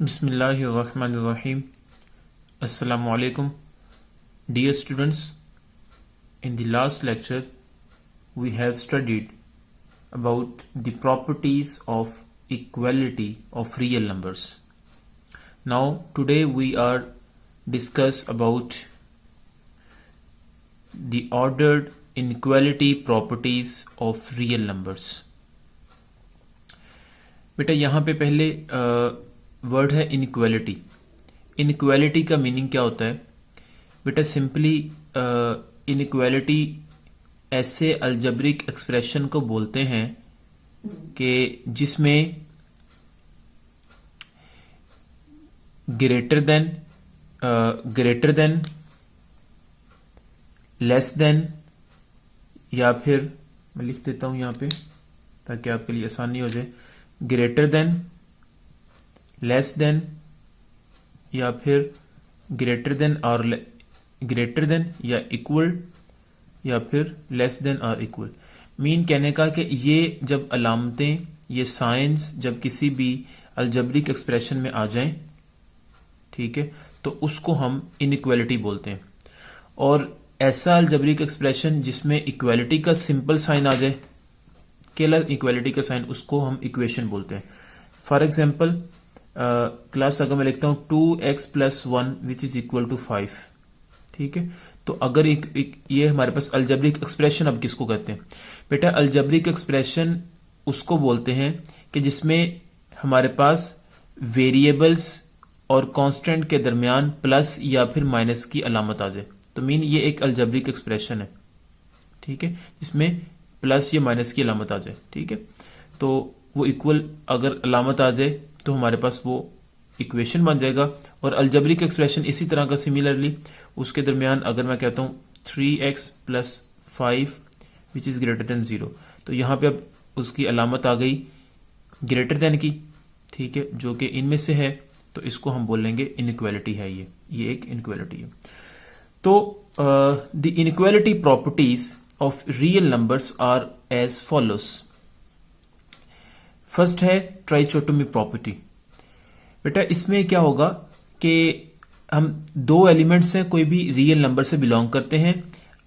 Bismillahirrahmanirrahim. Assalamu alaikum. Dear students, in the last lecture we have studied about the properties of equality of real numbers. Now today we are discuss about the ordered inequality properties of real numbers. बेटा यहाँ पे पहले word है inequality. Inequality का meaning क्या होता है बेटा? सिंपली इनइक्वालिटी ऐसे अलजेब्रिक एक्सप्रेशन को बोलते हैं कि जिसमें ग्रेटर देन लेस देन, या फिर मैं लिख देता हूं यहां पे ताकि आपके लिए आसानी हो जाए, ग्रेटर देन, लेस देन, या फिर ग्रेटर देन और ग्रेटर देन या इक्वल, या फिर लेस देन और इक्वल. मीन कहने का कि ये जब अलामतें, ये साइंस जब किसी भी अलजेब्रिक एक्सप्रेशन में आ जाएं, ठीक है, तो उसको हम इनइक्वालिटी बोलते हैं. और ऐसा अलजेब्रिक एक्सप्रेशन जिसमें इक्वालिटी का सिंपल साइन आ जाए, केवल इक्वालिटी का साइन, उसको हम इक्वेशन बोलते हैं. फॉर एग्जाम्पल क्लास अगर मैं लिखता हूं 2x + 1 which is equal to 5, ठीक है, तो अगर ये हमारे पास अलजेब्रिक एक्सप्रेशन, अब किसको कहते हैं बेटा? अलजेब्रिक एक्सप्रेशन उसको बोलते हैं कि जिसमें हमारे पास वेरिएबल्स और कांस्टेंट के दरमियान प्लस या फिर माइनस की अलामत आ जाए. तो मीन ये एक अलजेब्रिक एक्सप्रेशन है, ठीक है, जिसमें प्लस या माइनस की अलामत आ जाए, ठीक है. तो वो इक्वल अगर अलामत आ जाए तो हमारे पास वो इक्वेशन बन जाएगा. और अलजेब्रिक एक्सप्रेशन इसी तरह का सिमिलरली उसके दरमियान अगर मैं कहता हूं 3x + 5 which is greater than 0, तो यहां पे अब उसकी अलामत आ गई ग्रेटर देन की, ठीक है, जो कि इनमें से है, तो इसको हम बोलेंगे इनइक्वालिटी है. ये एक इनइक्वालिटी है. तो the inequality properties of real numbers are as follows. First है ट्राइचोटोमी प्रॉपर्टी. बेटा इसमें क्या होगा कि हम दो एलिमेंट्स हैं, कोई भी रियल नंबर से बिलोंग करते हैं,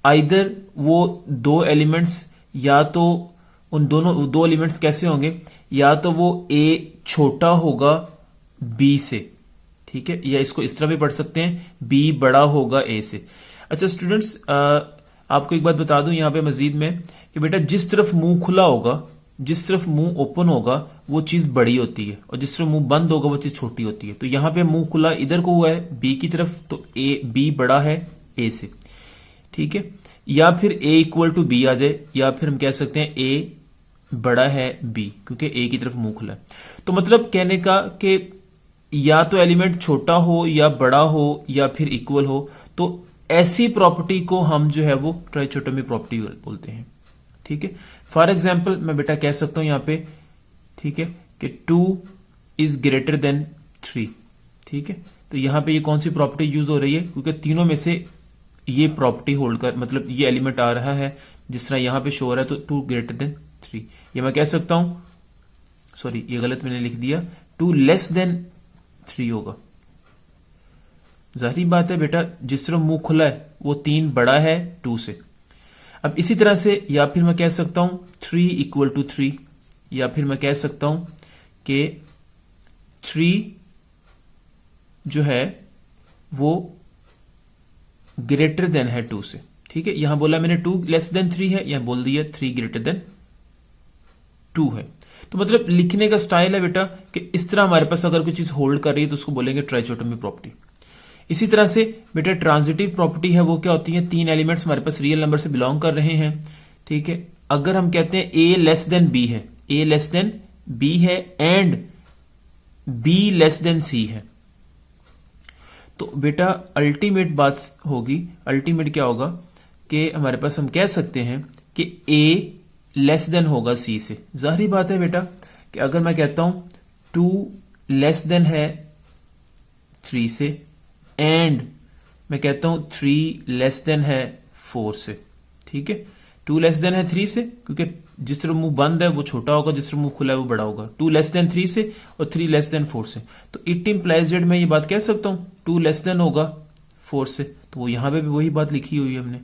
आइदर वो दो एलिमेंट्स, या तो उन दोनों दो एलिमेंट्स कैसे होंगे, या तो वो a छोटा होगा b से, ठीक है, या इसको इस तरह भी पढ़ सकते हैं b बड़ा होगा a से. अच्छा स्टूडेंट्स, आपको एक बात बता दूं यहां पे मजीद में कि बेटा जिस तरफ मुंह खुला होगा, जिस तरफ मुंह ओपन होगा वो चीज बड़ी होती है, और जिस तरफ मुंह बंद होगा वो चीज छोटी होती है. तो यहां पे मुंह खुला इधर को हुआ है बी की तरफ, तो बी बड़ा है ए से, ठीक है. या फिर a = b आ जाए, या फिर हम कह सकते हैं a बड़ा है b, क्योंकि a की तरफ मुंह खुला है. तो मतलब कहने का कि या तो एलिमेंट छोटा हो या बड़ा हो या फिर इक्वल हो, तो ऐसी प्रॉपर्टी को हम जो है वो ट्राइचोटोमी प्रॉपर्टी बोलते हैं, ठीक है. फॉर एग्जाम्पल मैं बेटा कह सकता हूं यहां पे, ठीक है, कि 2 इज ग्रेटर देन 3, ठीक है. तो यहां पे ये कौन सी प्रॉपर्टी यूज हो रही है? क्योंकि तीनों में से ये प्रॉपर्टी होल्ड कर, मतलब ये एलिमेंट आ रहा है जिस तरह यहां पे शो हो रहा है, तो 2 ग्रेटर देन 3. ये मैं कह सकता हूं, सॉरी ये गलत मैंने लिख दिया, 2 लेस देन 3 होगा. जाहिर बात है बेटा जिस तरह मुंह खुला है वो 3 बड़ा है 2 से. अब इसी तरह से, या फिर मैं कह सकता हूं 3 = 3, या फिर मैं कह सकता हूं कि 3 जो है वो ग्रेटर देन है 2 से, ठीक है. यहां बोला मैंने 2 लेस देन 3 है, यहां बोल दिया 3 ग्रेटर देन 2 है. तो मतलब लिखने का स्टाइल है बेटा कि इस तरह हमारे पास अगर कोई चीज होल्ड कर रही है तो उसको बोलेंगे ट्राइचोटोमी प्रॉपर्टी. इसी तरह से बेटा ट्रांजिटिव प्रॉपर्टी है, वो क्या होती है? 3 एलिमेंट्स हमारे पास रियल नंबर से बिलोंग कर रहे हैं, ठीक है. अगर हम कहते हैं a लेस देन b है, a लेस देन b है and b less than c है, तो बेटा अल्टीमेट बात होगी, अल्टीमेट क्या होगा कि हमारे पास हम कह सकते हैं कि a लेस देन होगा c से. जाहिर बात है बेटा कि अगर मैं कहता हूं 2 लेस देन है 3 से, एंड मैं कहता हूं 3 लेस देन है 4 से, ठीक है. 2 लेस देन है 3 से, क्योंकि जिस तरफ मुंह बंद है वो छोटा होगा, जिस तरफ मुंह खुला है वो बड़ा होगा। 2 लेस देन 3 से और 3 लेस देन 4 से। तो इट इम्प्लाइज दैट मैं ये बात कह सकता हूं 2 लेस देन होगा 4 से। तो वो यहां पे भी वही बात लिखी हुई है हमने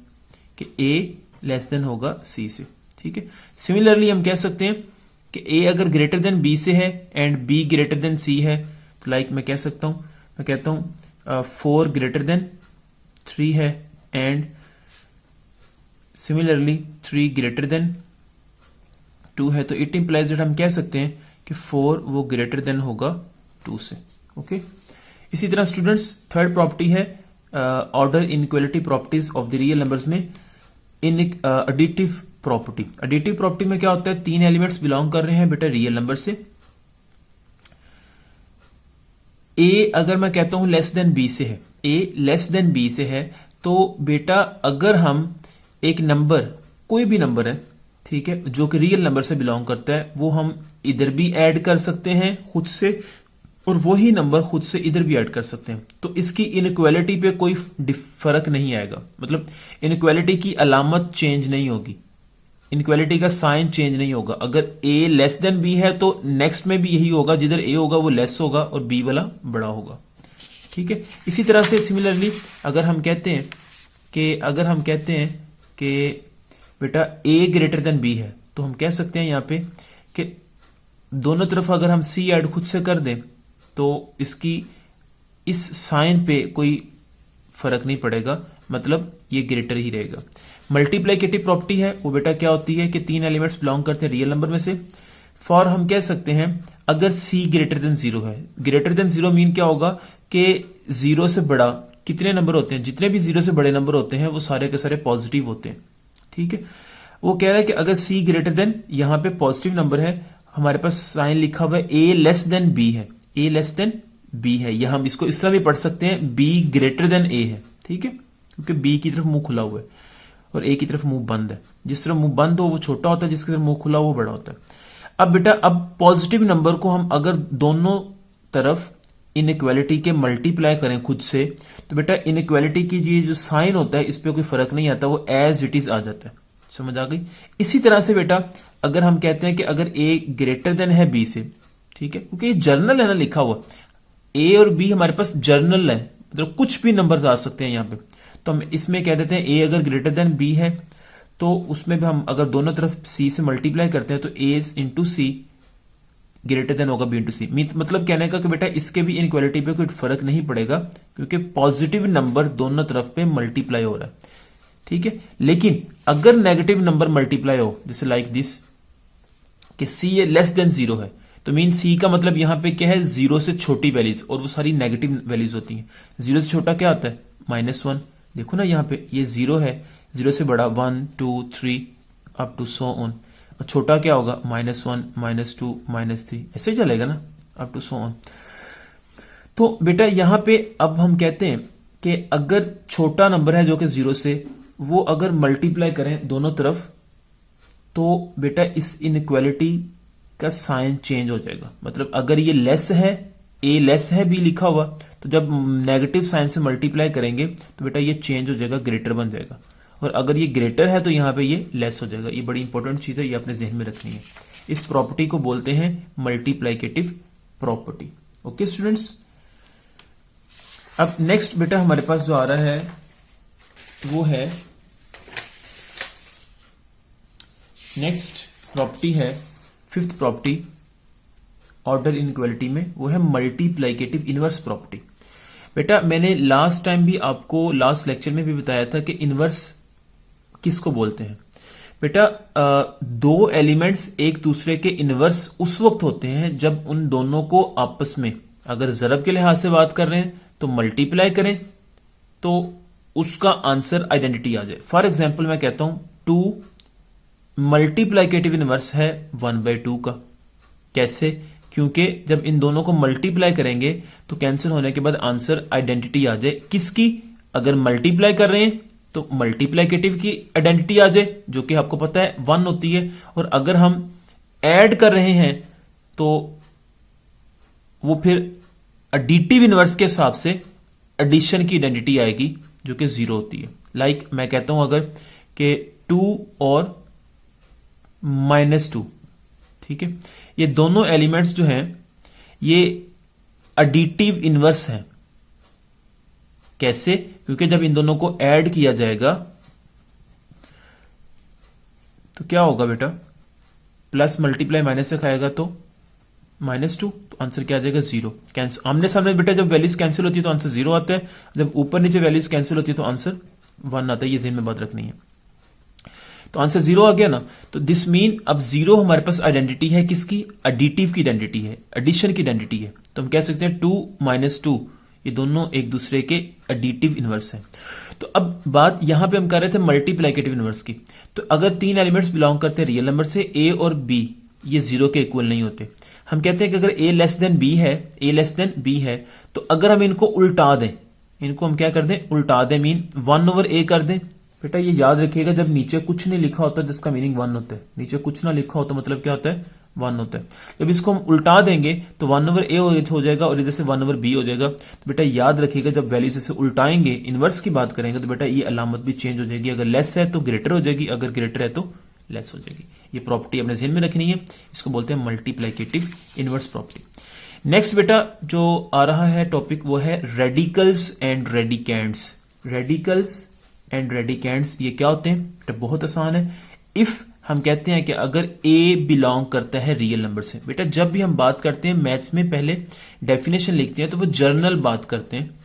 कि A लेस देन होगा C से। ठीक है, सिमिलरली हम कह सकते हैं कि A अगर ग्रेटर देन B से है and B greater than C है, तो लाइक मैं कहता हूं 4 ग्रेटर देन 3 है एंड सिमिलरली 3 ग्रेटर देन 2 है। तो इट इंप्लाइज दैट हम कह सकते हैं कि 4 वो ग्रेटर देन होगा 2 से। ओके, इसी तरह स्टूडेंट्स थर्ड प्रॉपर्टी है order inequality properties of the real numbers में इन एडिटिव प्रॉपर्टी। एडिटिव प्रॉपर्टी में क्या होता है, 3 एलिमेंट्स बिलोंग कर रहे हैं बेटा रियल नंबर से। A अगर मैं कहता हूं लेस देन B से है, A लेस देन B से है, तो बेटा अगर हम एक नंबर, कोई भी नंबर है, ठीक है, जो कि रियल नंबर से बिलोंग करता है, वो हम इधर भी ऐड कर सकते हैं खुद से और वही नंबर खुद से इधर भी ऐड कर सकते हैं। तो इसकी इनइक्वालिटी पे कोई फर्क नहीं आएगा, मतलब इनइक्वालिटी की अलामत चेंज नहीं होगी, इनइक्वालिटी का साइन चेंज नहीं होगा। अगर A लेस देन B है तो नेक्स्ट में भी यही होगा, जिधर A होगा वो लेस होगा और B वाला बड़ा होगा। ठीक है, इसी तरह से सिमिलरली अगर हम कहते हैं कि बेटा A ग्रेटर देन B है, तो हम कह सकते हैं यहां पे कि दोनों तरफ अगर हम C ऐड खुद से कर दें तो इसकी इस साइन पे कोई फर्क नहीं पड़ेगा, मतलब ये ग्रेटर ही रहेगा। मल्टीप्लिकेटिव प्रॉपर्टी है वो बेटा क्या होती है कि 3 एलिमेंट्स बिलोंग करते हैं रियल नंबर में से। फॉर हम कह सकते हैं अगर C ग्रेटर देन 0 है, ग्रेटर देन 0 मीन क्या होगा कि 0 से बड़ा कितने नंबर होते हैं, जितने भी 0 से बड़े नंबर होते हैं वो सारे के सारे पॉजिटिव होते हैं। ठीक है, वो कह रहा है कि अगर C ग्रेटर देन, यहां पे पॉजिटिव नंबर है, हमारे पास साइन लिखा हुआ है A लेस देन B है, A लेस देन B है, या हम इसको इस तरह भी पढ़ सकते हैं B ग्रेटर देन A है। ठीक है, क्योंकि B की तरफ मुंह खुला हुआ है और A की तरफ मुंह बंद है, जिस तरफ मुंह बंद हो वो छोटा होता है, जिसकी तरफ मुंह खुला हो वो बड़ा होता है। अब बेटा अब पॉजिटिव नंबर को हम अगर दोनों तरफ इनइक्वालिटी के मल्टीप्लाई करें खुद से, तो बेटा इनइक्वालिटी की जो साइन होता है इस पे कोई फर्क नहीं आता, वो एज इट इज आ जाता है। समझ आ गई। इसी तरह से बेटा अगर हम कहते हैं कि अगर A ग्रेटर देन है B से, ठीक है, क्योंकि ये जर्नल है ना लिखा हुआ, A और B हमारे पास जर्नल है, मतलब कुछ भी नंबर्स आ सकते हैं यहां पे। तो हम इसमें कह देते हैं A अगर ग्रेटर देन B है तो उसमें भी हम अगर दोनों तरफ C से मल्टीप्लाई करते हैं तो A into C greater than होगा B इंटू C। मतलब कहने का कि बेटा इसके भी इनइक्वालिटी पे कोई फर्क नहीं पड़ेगा, क्योंकि पॉजिटिव नंबर दोनों तरफ पे मल्टीप्लाई हो रहा है। ठीक है, लेकिन अगर नेगेटिव नंबर मल्टीप्लाई हो, जैसे लाइक दिस कि C लेस देन 0 है, तो मीन C का मतलब यहां पे क्या है, 0 से छोटी वैल्यूज, और वो सारी नेगेटिव वैल्यूज होती हैं। 0 से छोटा क्या होता है, -1। देखो ना यहाँ पे ये 0 है, 0 से बड़ा 1 2 3 अप टू सो ऑन, और छोटा क्या होगा -1 -2 -3, ऐसे चलेगा ना अप टू सो ऑन। तो बेटा यहां पे अब हम कहते हैं कि अगर छोटा नंबर है जो कि 0 से, वो अगर मल्टीप्लाई करें दोनों तरफ, तो बेटा इस इनइक्वालिटी का साइन चेंज हो जाएगा। मतलब अगर ये लेस है, A लेस है B लिखा हुआ, तो जब नेगेटिव साइन से मल्टीप्लाई करेंगे तो बेटा ये चेंज हो जाएगा, ग्रेटर बन जाएगा। और अगर ये ग्रेटर है तो यहां पे ये लेस हो जाएगा। ये बड़ी इंपॉर्टेंट चीज है, ये अपने जहन में रखनी है। इस प्रॉपर्टी को बोलते हैं मल्टीप्लिकेटिव प्रॉपर्टी। ओके स्टूडेंट्स, अब नेक्स्ट बेटा हमारे पास जो आ रहा है वो है, नेक्स्ट प्रॉपर्टी है फिफ्थ प्रॉपर्टी ऑर्डर इनइक्वालिटी में, वो है मल्टीप्लिकेटिव इनवर्स प्रॉपर्टी। बेटा मैंने लास्ट टाइम भी आपको, लास्ट लेक्चर में भी बताया था कि इनवर्स किसको बोलते हैं। बेटा दो एलिमेंट्स एक दूसरे के इनवर्स उस वक्त होते हैं जब उन दोनों को आपस में, अगर जरब के लिहाज से बात कर रहे हैं तो मल्टीप्लाई करें तो उसका आंसर आइडेंटिटी आ जाए। फॉर एग्जाम्पल मैं कहता हूं 2 मल्टीप्लिकेटिव इनवर्स है 1/2 का। कैसे? क्योंकि जब इन दोनों को मल्टीप्लाई करेंगे तो कैंसिल होने के बाद आंसर आइडेंटिटी आ जाए। किसकी? अगर मल्टीप्लाई कर रहे हैं तो मल्टीप्लिकेटिव की आइडेंटिटी आ जाए, जो कि आपको पता है 1 होती है, और अगर हम ऐड कर रहे हैं तो वो फिर एडिटिव इनवर्स के हिसाब से एडिशन की आइडेंटिटी आएगी जो कि 0 होती है। लाइक मैं कहता हूं अगर कि 2 और -2। ठीक है, ये दोनों एलिमेंट्स जो हैं ये एडिटिव इनवर्स हैं। कैसे? क्योंकि जब इन दोनों को ऐड किया जाएगा तो क्या होगा बेटा, प्लस मल्टीप्लाई माइनस से खाएगा तो -2, तो आंसर क्या आ जाएगा 0। कैंसिल, आमने सामने बेटा जब वैल्यूज कैंसिल होती है तो आंसर 0 आता है, जब ऊपर नीचे वैल्यूज कैंसिल होती है तो आंसर 1 आता है। ये ज़हन में बात रखनी है। तो आंसर 0 आ गया ना, तो दिस मीन अब 0 हमारे पास आइडेंटिटी है किसकी? एडिटिव की आइडेंटिटी है, एडिशन की आइडेंटिटी है। तो हम कह सकते हैं 2 - 2 ये दोनों एक दूसरे के एडिटिव इनवर्स हैं। तो अब बात यहां पे हम कर रहे थे मल्टीप्लिकेटिव इनवर्स की। तो अगर 3 एलिमेंट्स बिलोंग करते हैं रियल नंबर से, ए और बी, ये 0 के इक्वल नहीं होते। हम कहते हैं कि अगर a लेस देन बी है, a लेस देन बी है, तो अगर हम इनको उल्टा दें, इनको हम क्या कर दें? उल्टा दें, मीन 1/a कर दें। बेटा ये याद रखिएगा, जब नीचे कुछ नहीं लिखा होता तो इसका मीनिंग 1 होता है। नीचे कुछ ना लिखा हो तो मतलब क्या होता है? 1 होता है। जब इसको हम उल्टा देंगे तो 1/a हो जाएगा और इधर से 1/b हो जाएगा। तो बेटा याद रखिएगा, जब वैल्यूज से उल्टाएंगे, इनवर्स की बात करेंगे, तो बेटा ये अलामत भी चेंज हो जाएगी। अगर लेस है तो ग्रेटर हो जाएगी, अगर ग्रेटर है तो लेस हो जाएगी। ये प्रॉपर्टी अपने ध्यान में रखनी है, इसको बोलते हैं मल्टीप्लिकेटिव इनवर्स प्रॉपर्टी। नेक्स्ट बेटा जो आ रहा है टॉपिक वो है रेडिकल्स एंड रेडिकेंड्स। रेडिकल्स एंड रेडिकेंड्स ये क्या होते हैं? बेटा बहुत आसान है। इफ हम कहते हैं कि अगर a बिलोंग करता है रियल नंबर से, बेटा जब भी हम बात करते हैं मैथ्स में पहले डेफिनेशन लिखते हैं तो वो जर्नल बात करते हैं।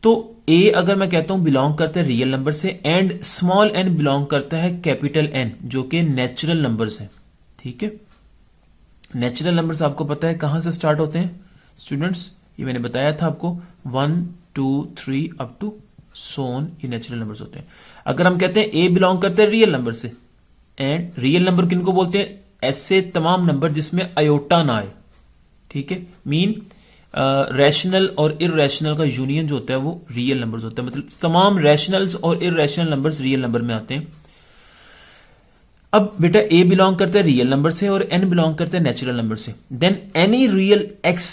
तो a अगर मैं कहता हूं बिलोंग करता है रियल नंबर से, एंड स्मॉल n बिलोंग करता है कैपिटल N, जो कि नेचुरल नंबर्स हैं। ठीक है, नेचुरल नंबर्स आपको पता है कहां से स्टार्ट होते हैं स्टूडेंट्स? ये मैंने बताया था आपको, 1 2 3 अप टू सोन, ये नेचुरल नंबर्स होते हैं। अगर हम कहते हैं a बिलोंग करते हैं रियल नंबर से, एंड रियल नंबर किनको बोलते हैं? ऐसे तमाम नंबर जिसमें अयोटा ना आए। ठीक है, मीन रैशनल और इरेशनल का यूनियन जो होता है वो रियल नंबर्स होता है। मतलब तमाम रैशनल्स और इरेशनल नंबर्स रियल नंबर में आते हैं। अब बेटा a बिलोंग करता है रियल नंबर से और n बिलोंग करता है नेचुरल नंबर से, then any real x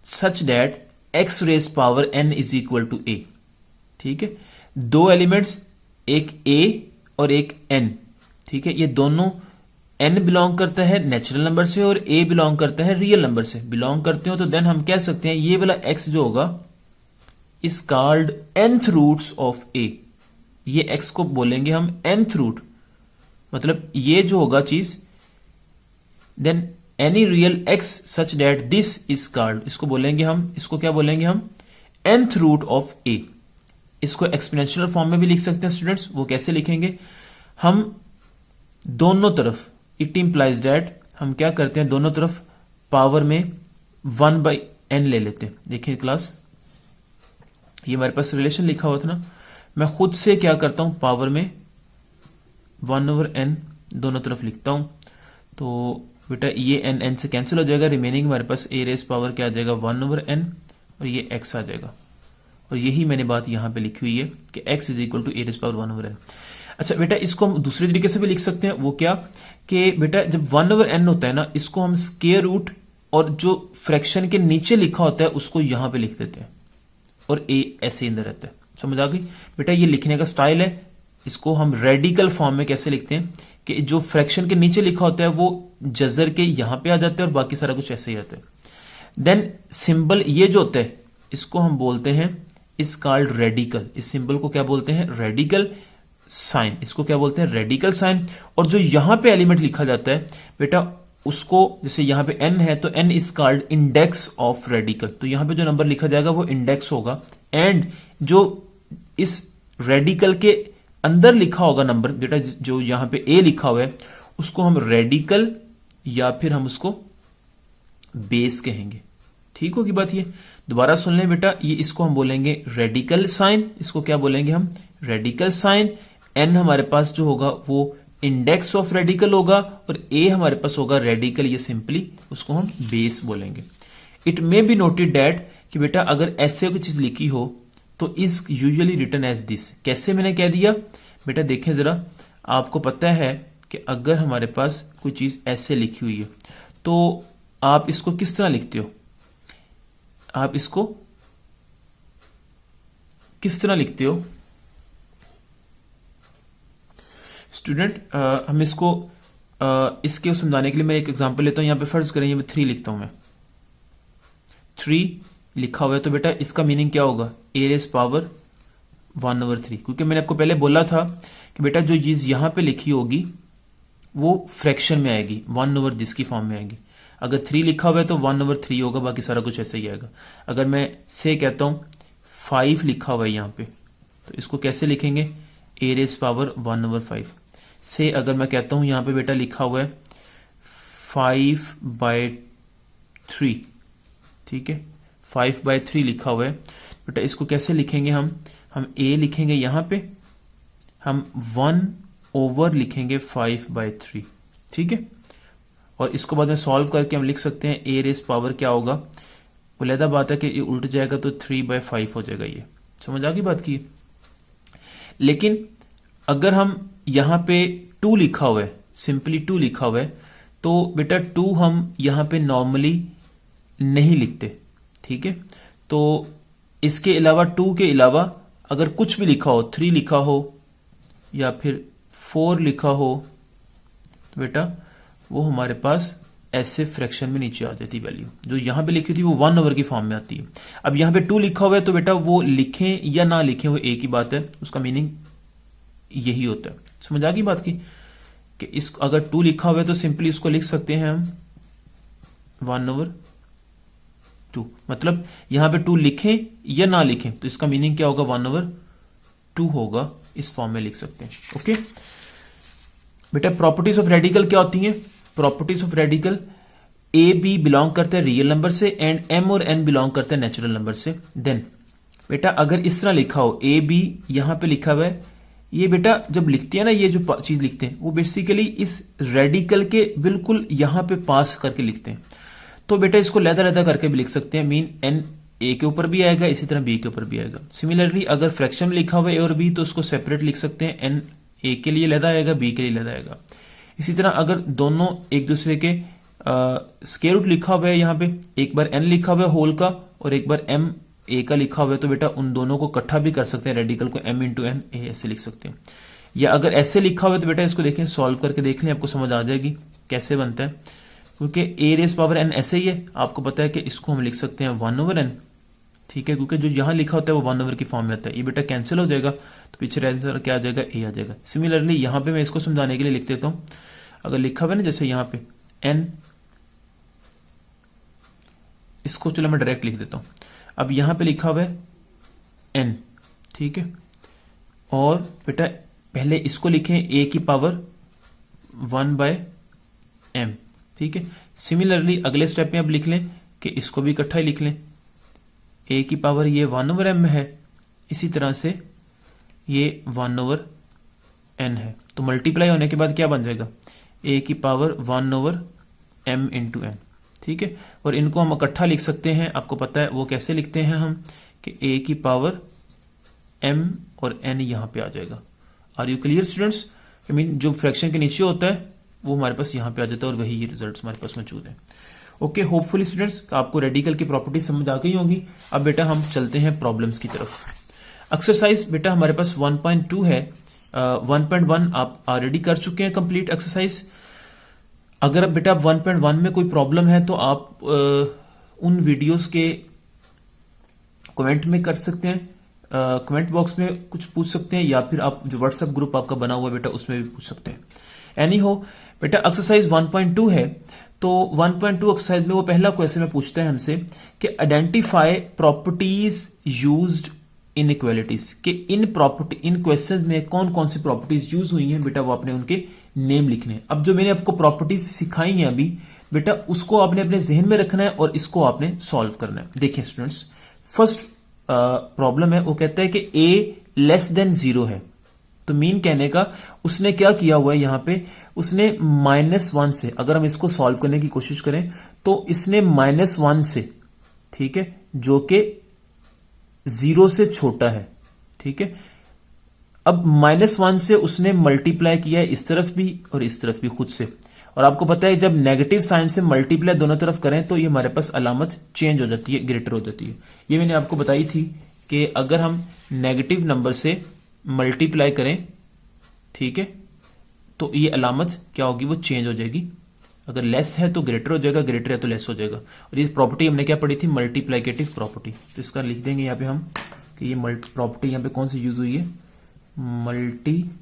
such that x raise power n is equal to a। ठीक है, दो एलिमेंट्स, एक a और एक n। ठीक है, ये दोनों n बिलोंग करता है नेचुरल नंबर से और a बिलोंग करता है रियल नंबर से। बिलोंग करते हो तो देन हम कह सकते हैं ये वाला x जो होगा is called nth roots of a। ये x को बोलेंगे हम nth रूट, मतलब ये जो होगा चीज, then any real x such that this is called, इसको बोलेंगे हम, इसको क्या बोलेंगे हम? nth root of a। इसको एक्सपोनेंशियल फॉर्म में भी लिख सकते हैं स्टूडेंट्स। वो कैसे लिखेंगे? हम दोनों तरफ, इट इंप्लाइज दैट, हम क्या करते हैं दोनों तरफ पावर में 1/n ले लेते हैं। देखिए क्लास, ये हमारे पास रिलेशन लिखा हुआ था ना, मैं खुद से क्या करता हूं, पावर में 1/n दोनों तरफ लिखता हूं। तो बेटा ये n से कैंसिल हो जाएगा, रिमेनिंग हमारे पास a रेज पावर क्या आ जाएगा? 1/n, और ये x आ जाएगा। और यही मैंने बात यहां पे लिखी हुई है कि x is equal to a raise power 1/n। अच्छा बेटा इसको हम दूसरे तरीके से भी लिख सकते हैं। वो क्या कि बेटा जब 1/n होता है ना, इसको हम स्क्वायर रूट और जो फ्रैक्शन के नीचे लिखा होता है उसको यहां पे लिख देते हैं और a ऐसे ही अंदर रहता है। समझ आ गई बेटा? ये लिखने का स्टाइल है। इसको हम रेडिकल फॉर्म में कैसे लिखते हैं कि जो फ्रैक्शन के नीचे लिखा होता है वो जजर के यहां पे आ जाता है और बाकी सारा कुछ ऐसे ही आता है। देन सिंबल ये जो होता है इसको हम बोलते हैं इज कॉल्ड रेडिकल। इस सिंबल को क्या बोलते हैं? Radical sign. इसको क्या बोलते हैं? Radical sign. और जो यहां पे एलिमेंट लिखा जाता है बेटा उसको, जैसे यहां पे n है तो n is called index of radical. तो यहां पे जो नंबर लिखा जाएगा वो इंडेक्स होगा, एंड जो इस रेडिकल के अंदर लिखा होगा नंबर बेटा, जो यहां पे a लिखा हुआ है उसको हम रेडिकल या फिर हम उसको बेस कहेंगे। ठीक होगी बात? ये दोबारा सुन लें बेटा, ये इसको हम बोलेंगे रेडिकल साइन। इसको क्या बोलेंगे हम? Radical sign. n हमारे पास जो होगा वो इंडेक्स ऑफ रेडिकल होगा और a हमारे पास होगा रेडिकल, ये सिंपली उसको हम बेस बोलेंगे। It may be noted that कि बेटा अगर ऐसे कोई चीज लिखी हो तो is usually written as this. कैसे मैंने कह दिया बेटा? देखें जरा, आपको पता है कि अगर हमारे पास कोई चीज ऐसे लिखी हुई है तो आप इसको किस तरह लिखते हो? आप इसको किस तरह लिखते हो स्टूडेंट? हम इसको इसके समझाने के लिए मैं एक एग्जांपल लेता हूं। यहां पे फर्ज करें, यहाँ पे 3 लिखता हूं मैं, 3 लिखा हुआ है, तो बेटा इसका मीनिंग क्या होगा, a रेज पावर 1/3, क्योंकि मैंने आपको पहले बोला था कि बेटा जो चीज यहां पे लिखी होगी वो फ्रैक्शन में आएगी, 1/this की फॉर्म में आएगी। अगर 3 लिखा हुआ है तो 1/3 होगा, बाकी सारा कुछ ऐसे ही आएगा। अगर मैं से कहता हूं 5 लिखा हुआ है यहां पे, तो इसको कैसे लिखेंगे, a रेज पावर 1/5 से। अगर मैं कहता हूं यहां पे बेटा लिखा हुआ है 5/3, ठीक है, 5/3 लिखा हुआ है बेटा, इसको कैसे लिखेंगे हम a लिखेंगे यहां पे, हम 1 लिखेंगे 5/3, ठीक है। और इसको बाद में सॉल्व करके हम लिख सकते हैं a रेज पावर क्या होगा, वो लहदा बात है कि ये उल्ट जाएगा तो 3/5 हो जाएगा। ये समझ आ गई बात की। लेकिन अगर हम यहां पे 2 लिखा हुआ है, सिंपली 2 लिखा हुआ है, तो बेटा 2 हम यहां पे नॉर्मली नहीं लिखते, ठीक है। तो इसके अलावा 2 के अलावा अगर कुछ भी लिखा हो, 3 लिखा हो या फिर 4 लिखा हो, तो बेटा वो हमारे पास ऐसे फ्रैक्शन में नीचे आ जाती वैल्यू। जो यहां पे लिखी थी वो 1/, की फॉर्म में आती है। अब यहां पे 2 लिखा हुआ है, तो बेटा वो लिखें या ना लिखें वो एक ही बात है, उसका मीनिंग यही होता है। समझ आ गई बात की कि इस अगर 2 लिखा हुआ है तो सिंपली इसको लिख सकते हैं हम 1/2। मतलब यहां पे 2 लिखें या ना लिखें तो इसका मीनिंग क्या होगा, 1/2 होगा। इस फॉर्म में लिख सकते हैं। ओके बेटा, प्रॉपर्टीज ऑफ रेडिकल क्या होती हैं? Properties of radical, A B belong करते हैं रियल नंबर से एंड एम और एन बिलोंग करते हैं नेचुरल नंबर से। देन बेटा अगर इस तरह लिखा हो, ए बी यहां पे लिखा हुआ है, ये बेटा जब लिखते हैं ना, ये जो चीज लिखते हैं वो बेसिकली इस रेडिकल के बिल्कुल यहां पे पास करके लिखते हैं। तो बेटा इसको लहदा लहदा करके भी लिख सकते हैं, मीन एन ए के ऊपर भी आएगा, इसी तरह बी के ऊपर भी आएगा। सिमिलरली अगर फ्रैक्शन में लिखा हुआ है ए और बी, तो उसको सेपरेट लिख सकते हैं, एन ए के लिए लहदा आएगा, बी के लिए लहदा आएगा। इसी तरह अगर दोनों एक दूसरे के स्क्वायर रूट लिखा हुआ है, यहां पे एक बार एन लिखा हुआ है होल का और एक बार एम ए का लिखा हुआ है, तो बेटा उन दोनों को इकट्ठा भी कर सकते हैं, रेडिकल को m इंटू एन ए ऐसे लिख सकते हैं। या अगर ऐसे लिखा हुआ है तो बेटा इसको देखें, सॉल्व करके देख लें, आपको समझ आ जाएगी कैसे बनता है। क्योंकि ए रेस पावर एन ऐसे ही है, आपको पता है कि इसको हम लिख सकते हैं 1/n, ठीक है, क्योंकि जो यहां लिखा होता है वो 1/, की फॉर्म में आता है। ये बेटा कैंसिल हो जाएगा, तो पीछे आंसर क्या आ जाएगा, ए आ जाएगा। सिमिलरली यहां पे मैं इसको समझाने के लिए लिख देता हूं, अगर लिखा हुआ है ना जैसे यहां पे एन, इसको चलो मैं डायरेक्ट लिख देता हूं। अब यहां पे लिखा हुआ है एन, ठीक है, और बेटा पहले इसको लिखें ए की पावर 1/m, ठीक है। सिमिलरली अगले स्टेप में अब लिख लें कि इसको भी इकट्ठा ही लिख लें, ए की पावर ये 1/m में है, इसी तरह से ये 1/n है, तो मल्टीप्लाई होने के बाद क्या बन जाएगा, ए की पावर 1/m इंटू एन, ठीक है। और इनको हम इकट्ठा लिख सकते हैं, आपको पता है वो कैसे लिखते हैं हम, कि ए की पावर m और n यहां पे आ जाएगा। Are you clear students? I mean जो फ्रैक्शन के नीचे होता है वो हमारे पास यहां पे आ जाता है और वही रिजल्ट्स हमारे पास मौजूद है। ओके, होपफुली स्टूडेंट्स आपको रेडिकल की प्रॉपर्टी समझ आ गई होंगी। अब बेटा हम चलते हैं प्रॉब्लम्स की तरफ। एक्सरसाइज बेटा हमारे पास 1.2 है, 1.1 आप ऑलरेडी कर चुके हैं कंप्लीट एक्सरसाइज। अगर अब बेटा 1.1 में कोई प्रॉब्लम है तो आप उन वीडियोस के कमेंट में कर सकते हैं, कमेंट बॉक्स में कुछ पूछ सकते हैं, या फिर आप जो व्हाट्सएप ग्रुप आपका बना हुआ है बेटा उसमें भी पूछ सकते हैं। एनी हो बेटा, एक्सरसाइज 1.2 है, तो 1.2 एक्सरसाइज में वो पहला क्वेश्चन में पूछता है हमसे कि identify properties used in equalities, कि इन क्वेश्चन में कौन कौन सी प्रॉपर्टीज यूज हुई हैं बेटा, वो आपने उनके नेम लिखने हैं। अब जो मैंने आपको प्रॉपर्टीज सिखाई हैं अभी बेटा, उसको आपने अपने जहन में रखना है और इसको आपने सॉल्व करना है। देखिए स्टूडेंट्स, फर्स्ट प्रॉब्लम है, वो कहता है कि a लेस देन 0 है, तो मीन कहने का उसने क्या किया हुआ है, यहां पे उसने -1 से, अगर हम इसको सॉल्व करने की कोशिश करें तो इसने -1 से, ठीक है, जो कि 0 से छोटा है, ठीक है। अब -1 से उसने मल्टीप्लाई किया है इस तरफ भी और इस तरफ भी खुद से, और आपको पता है जब नेगेटिव साइन से मल्टीप्लाई दोनों तरफ करें तो ये हमारे पास अलामत चेंज हो जाती है, ग्रेटर हो जाती है। ये मैंने आपको बताई थी कि अगर हम नेगेटिव नंबर से मल्टीप्लाई करें, ठीक है, तो ये अलामत क्या होगी, वो चेंज हो जाएगी। अगर लेस है तो ग्रेटर हो जाएगा, ग्रेटर है तो लेस हो जाएगा। और ये प्रॉपर्टी हमने क्या पढ़ी थी, मल्टीप्लाइकेटिव प्रॉपर्टी। तो इसका लिख देंगे यहाँ पे हम कि ये प्रॉपर्टी यहाँ पे कौन सी यूज हुई है, multiplicative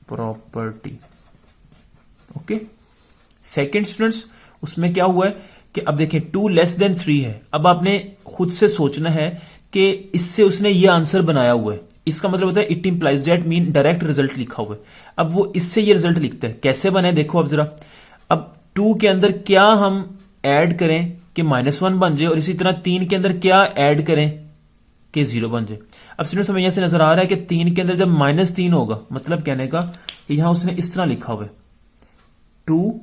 property. Okay, second students, उसमें क्या हुआ है कि अब देखें 2 लेस देन 3 है। अब आपने खुद से सोचना है कि इससे उसने ये आंसर बनाया हुआ है, इसका मतलब होता है it implies that, mean direct result लिखा हुआ है। अब वो इससे ये रिजल्ट लिखता है, कैसे बने देखो अब जरा। अब 2 के अंदर क्या हम ऐड करें कि -1 बन जाए, और इसी तरह 3 के अंदर क्या ऐड करें कि 0 बन जाए। अब स्टूडेंट्स हमें यहां से नजर आ रहा है कि 3 के अंदर जब -3 होगा, मतलब कहने का कि यहां उसने इस तरह लिखा हुआ है, 2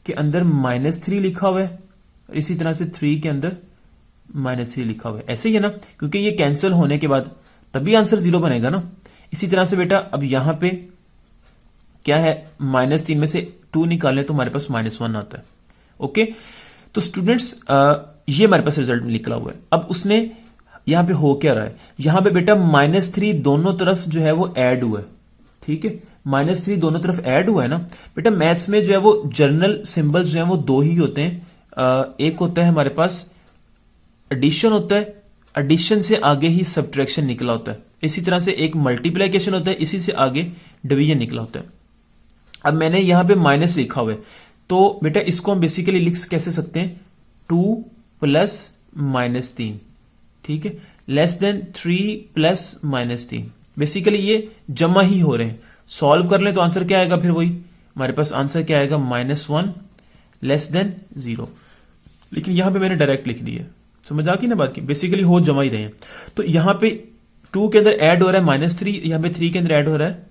के अंदर -3 लिखा हुआ है, और इसी तरह से 3 के अंदर -3 लिखा हुआ है। ऐसे ही है ना, क्योंकि ये कैंसिल होने के बाद तभी आंसर 0 बनेगा ना। इसी तरह से बेटा अब यहां पे क्या है, -3 में से 2 निकालें तो हमारे पास -1 आता है। ओके, तो स्टूडेंट्स ये हमारे पास रिजल्ट में निकला हुआ है। अब उसने यहां पे हो क्या रहा है, यहां पे बेटा -3 दोनों तरफ जो है वो ऐड हुआ है। ठीक है, -3 दोनों तरफ ऐड हुआ है ना बेटा। मैथ्स में जो है वो जर्नल सिंबल्स जो है वो 2 ही होते हैं। एक होता है हमारे पास एडिशन होता है, एडिशन से आगे ही सब्ट्रैक्शन निकला होता है। इसी तरह से एक मल्टीप्लिकेशन होता है, इसी से आगे डिवीजन निकला होता है। अब मैंने यहां पे माइनस लिखा हुआ है, तो बेटा इसको हम बेसिकली लिख कैसे सकते हैं, 2 प्लस -3, ठीक है, लेस देन 3 प्लस -3। बेसिकली ये जमा ही हो रहे हैं। सॉल्व कर लें तो आंसर क्या आएगा, फिर वही हमारे पास आंसर क्या आएगा, -1 लेस देन 0। लेकिन यहां पे मैंने डायरेक्ट लिख दिया, समझ आ गई ना बात की, बेसिकली हो जमा ही रहे हैं। तो यहां पे 2 के अंदर ऐड हो रहा है -3, यहां पे 3 के अंदर ऐड हो रहा है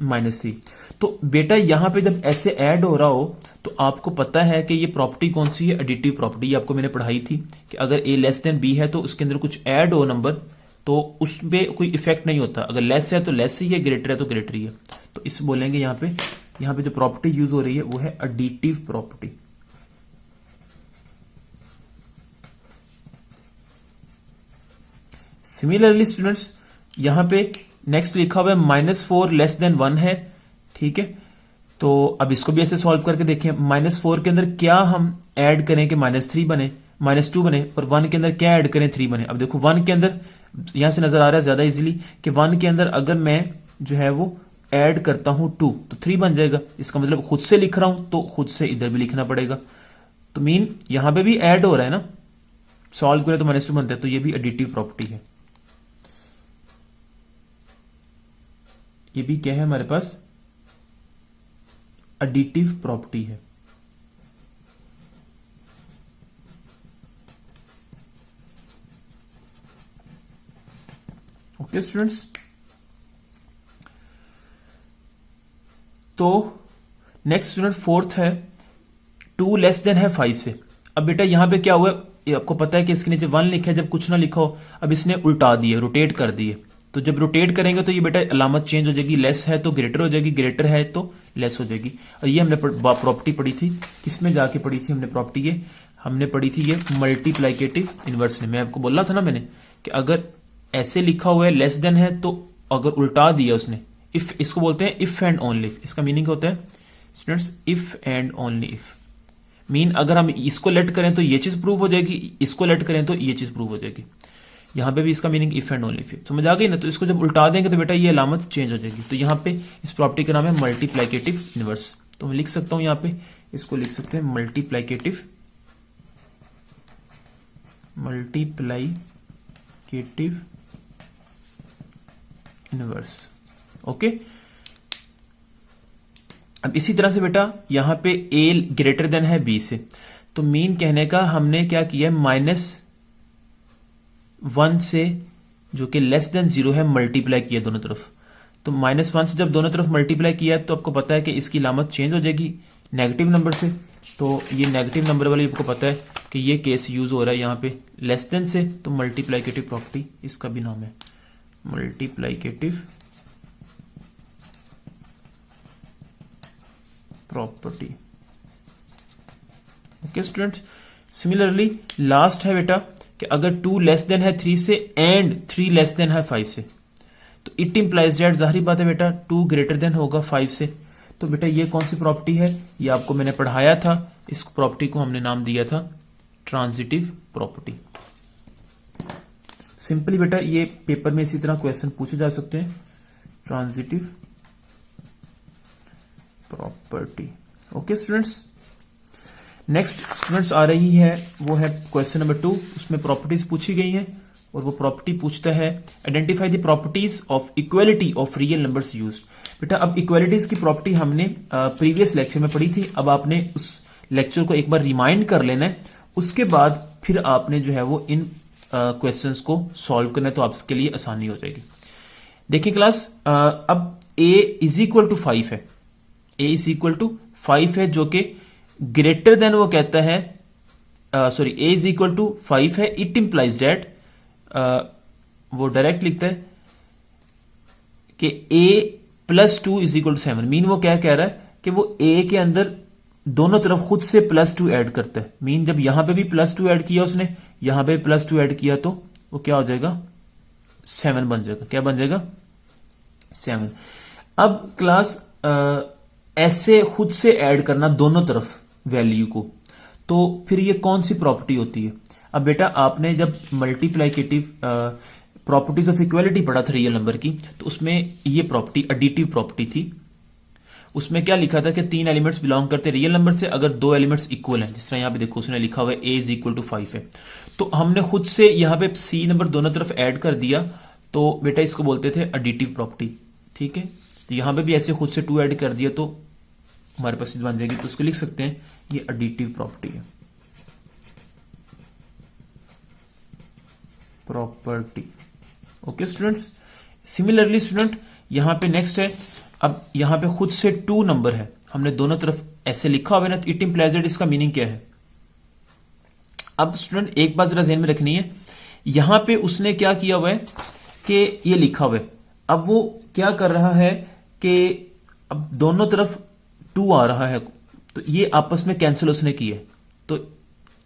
-3। तो बेटा यहां पे जब ऐसे ऐड हो रहा हो तो आपको पता है कि ये प्रॉपर्टी कौन सी है, एडिटिव प्रॉपर्टी। ये आपको मैंने पढ़ाई थी कि अगर a लेस देन b है तो उसके अंदर कुछ ऐड हो नंबर, तो उसमें कोई इफेक्ट नहीं होता। अगर लेस है तो लेस ही है, ग्रेटर है तो ग्रेटर ही है। तो इस बोलेंगे यहां पे जो प्रॉपर्टी यूज हो रही है वो है एडिटिव प्रॉपर्टी। सिमिलरली स्टूडेंट्स यहां पे नेक्स्ट लिखा हुआ है -4 लेस देन 1 है, ठीक है। तो अब इसको भी ऐसे सॉल्व करके देखें, -4 के अंदर क्या हम ऐड करें कि -3 बने, -2 बने, और 1 के अंदर क्या ऐड करें, 3 बने। अब देखो 1 के अंदर यहां से नजर आ रहा है ज्यादा इजीली कि 1 के अंदर अगर मैं जो है वो ऐड करता हूं 2 तो 3 बन जाएगा। इसका मतलब खुद से लिख रहा हूं तो खुद से इधर भी लिखना पड़ेगा। तो मीन यहां पे भी ऐड हो रहा है ना, सॉल्व करें तो -2 बनता है, तो ये भी एडिटिव प्रॉपर्टी है। ये भी क्या है हमारे पास, एडिटिव प्रॉपर्टी है। ओके स्टूडेंट्स, तो नेक्स्ट स्टूडेंट फोर्थ है 2 लेस देन है 5 से। अब बेटा यहां पे क्या हुआ है, ये आपको पता है कि इसके नीचे 1 लिखा है, जब कुछ ना लिखा हो अब इसने उल्टा दिए, रोटेट कर दिए। तो जब रोटेट करेंगे तो ये बेटा अलामत चेंज हो जाएगी, लेस है तो ग्रेटर हो जाएगी, ग्रेटर है तो लेस हो जाएगी। और ये हमने प्रॉपर्टी पढ़ी थी, किसमें जाके पढ़ी थी हमने प्रॉपर्टी, ये हमने पढ़ी थी ये मल्टीप्लाइकेटिव इनवर्स में। मैं आपको बोला था ना मैंने कि अगर ऐसे लिखा हुआ है लेस देन है तो अगर उल्टा दिया उसने, इफ, इसको बोलते हैं इफ एंड ओनली इफ। इसका मीनिंग होता है students if and only if. Mean अगर हम इसको लेट करें तो ये चीज प्रूव हो जाएगी, इसको लेट करें तो ये चीज प्रूव हो जाएगी। यहां पे भी इसका meaning if and only if, समझ आ गई ना। तो इसको जब उल्टा देंगे तो बेटा ये अलामत चेंज हो जाएगी। तो यहां पे इस प्रॉपर्टी का नाम है मल्टीप्लाइकेटिव इनवर्स। तो मैं लिख सकता हूं यहां पे, इसको लिख सकते हैं मल्टीप्लाइकेटिव इनवर्स। ओके, अब इसी तरह से बेटा यहां पे a ग्रेटर देन है b से, तो मीन कहने का हमने क्या किया है, -1 से जो कि लेस देन 0 है मल्टीप्लाई किया दोनों तरफ। तो -1 से जब दोनों तरफ मल्टीप्लाई किया तो आपको पता है कि इसकी लामत चेंज हो जाएगी नेगेटिव नंबर से। तो ये नेगेटिव नंबर वाली आपको पता है कि ये केस यूज हो रहा है यहां पे लेस देन से, तो मल्टीप्लाइकेटिव प्रॉपर्टी इसका भी नाम है multiplicative property. Okay students, similarly last है बेटा कि अगर 2 लेस देन है 3 से एंड 3 लेस देन है 5 से। इट इम्प्लाइज दैट, जाहिर बात है बेटा 2 ग्रेटर देन होगा 5 से। तो बेटा ये कौन सी प्रॉपर्टी है, ये आपको मैंने पढ़ाया था, इस प्रॉपर्टी को हमने नाम दिया था ट्रांजिटिव प्रॉपर्टी। सिंपली बेटा ये पेपर में इसी तरह क्वेश्चन पूछे जा सकते हैं, transitive property. Okay students, next students आ रही है वो है क्वेश्चन नंबर 2, उसमें प्रॉपर्टीज पूछी गई हैं और वो प्रॉपर्टी पूछता है identify the properties of equality of real numbers used. बेटा अब इक्वालिटीज की प्रॉपर्टी हमने प्रीवियस लेक्चर में पढ़ी थी, अब आपने उस लेक्चर को एक बार रिमाइंड कर लेना है, उसके बाद फिर आपने जो है वो इन क्वेश्चंस को सॉल्व करना है, तो आपके लिए आसानी हो जाएगी। देखिए क्लास, अब a इज इक्वल टू 5 है, a इज इक्वल टू 5 है, जो कि ग्रेटर देन वो कहता है, sorry a is equal to 5 है, इट इंप्लाइज दैट, वो डायरेक्ट लिखता है कि a plus 2 is equal to 7। Mean वो क्या कह रहा है कि वो a के अंदर दोनों तरफ खुद से +2 ऐड करता है। मीन जब यहां पे भी +2 ऐड किया उसने, यहां पे +2 ऐड किया, तो वो क्या हो जाएगा 7 बन जाएगा। क्या बन जाएगा 7। अब क्लास ऐसे खुद से ऐड करना दोनों तरफ वैल्यू को, तो फिर ये कौन सी प्रॉपर्टी होती है। अब बेटा आपने जब मल्टीप्लाइकेटिव प्रॉपर्टीज ऑफ इक्वालिटी पढ़ा था रियल नंबर की, तो उसमें ये प्रॉपर्टी एडिटिव प्रॉपर्टी थी। उसमें क्या लिखा था कि 3 एलिमेंट्स बिलोंग करते रियल नंबर से अगर 2 एलिमेंट्स इक्वल हैं, जिस तरह यहां पे देखो उसने लिखा हुआ है a इज इक्वल टू 5 है, तो हमने खुद से यहां पे c नंबर दोनों तरफ ऐड कर दिया, तो बेटा इसको बोलते थे एडिटिव प्रॉपर्टी। ठीक है, तो यहां पे भी ऐसे खुद से 2 ऐड कर दिया तो हमारे पास बन जाएगी, तो उसको लिख सकते हैं ये एडिटिव प्रॉपर्टी है, property. Okay students, similarly student यहां पे नेक्स्ट है, अब यहां पे खुद से 2 नंबर है, हमने दोनों तरफ ऐसे लिखा हुआ है ना, तो इट इंप्लाइज दैट, इसका मीनिंग क्या है। अब स्टूडेंट एक बात जरा ध्यान में रखनी है, यहां पे उसने क्या किया हुआ है कि ये लिखा हुआ है, अब वो क्या कर रहा है कि अब दोनों तरफ 2 आ रहा है, तो ये आपस में कैंसिल उसने किया, तो